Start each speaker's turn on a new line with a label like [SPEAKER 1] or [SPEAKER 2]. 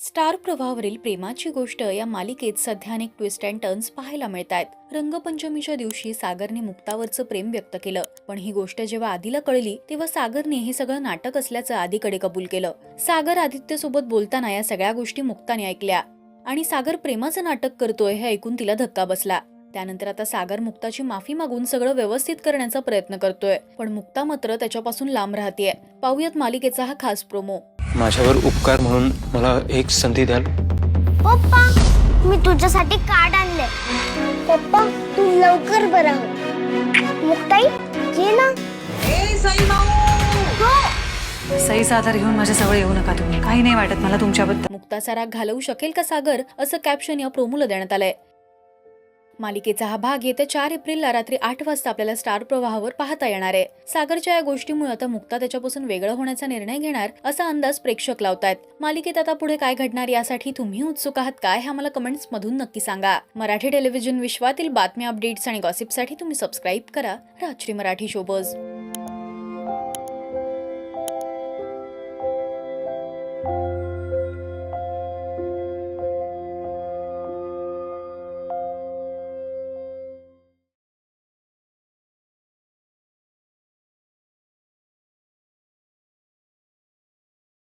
[SPEAKER 1] Star प्रवाहावरील प्रेमाची गोष्ट या मालिकेत सध्या अनेक ट्विस्ट अँड टर्न्स पाहायला मिळत आहेत। रंगपंचमीच्या दिवशी सागरने मुक्तावरचं प्रेम व्यक्त केलं, पण ही गोष्ट जेव्हा आधीला कळली तेव्हा सागरने हे सगळं नाटक असल्याचं आधीकडे कबूल केलं। सागर आदित्य सोबत बोलताना या सगळ्या गोष्टी मुक्ताने ऐकल्या आणि सागर प्रेमाचं नाटक करतोय हे ऐकून तिला धक्का बसला। त्यानंतर आता सागर मुक्ताची माफी मागून सगळं व्यवस्थित करण्याचा प्रयत्न करतोय, पण मुक्ता मात्र त्याच्यापासून लांब राहतेय। पाहूयात मालिकेचा हा खास प्रोमो।
[SPEAKER 2] माझ्यावर उपकार म्हणून मला एक संधी द्याल?
[SPEAKER 3] पप्पा, मी तुझ्यासाठी कार्ड आणले। पप्पा, तू लवकर बरा हो। मुक्ताई, ये ना।
[SPEAKER 4] सई सादर घेऊन माझ्या जवळ येऊ नका तुम्ही। काही नाही वाटत मला तुमच्याबद्दल।
[SPEAKER 1] मुक्ताचा राग घालवू शकेल का सागर, असं कॅप्शन या प्रोमोला देण्यात आलंय। मालिकेचा हा भाग येत्या 4 एप्रिलला रात्री 8 वाजता आपल्याला स्टार प्रवाहावर पाहता येणार आहे। सागरच्या या गोष्टीमुळे आता मुक्ता त्याच्यापासून वेगळं होण्याचा निर्णय घेणार असा अंदाज प्रेक्षक लावतायत। मालिकेत आता पुढे काय घडणार यासाठी तुम्ही उत्सुक आहात काय, हे आम्हाला कमेंट्स मधून नक्की सांगा। मराठी टेलिव्हिजन विश्वातील बातम्या, अपडेट्स आणि गॉसिपसाठी तुम्ही सबस्क्राईब करा राजश्री मराठी शोबज।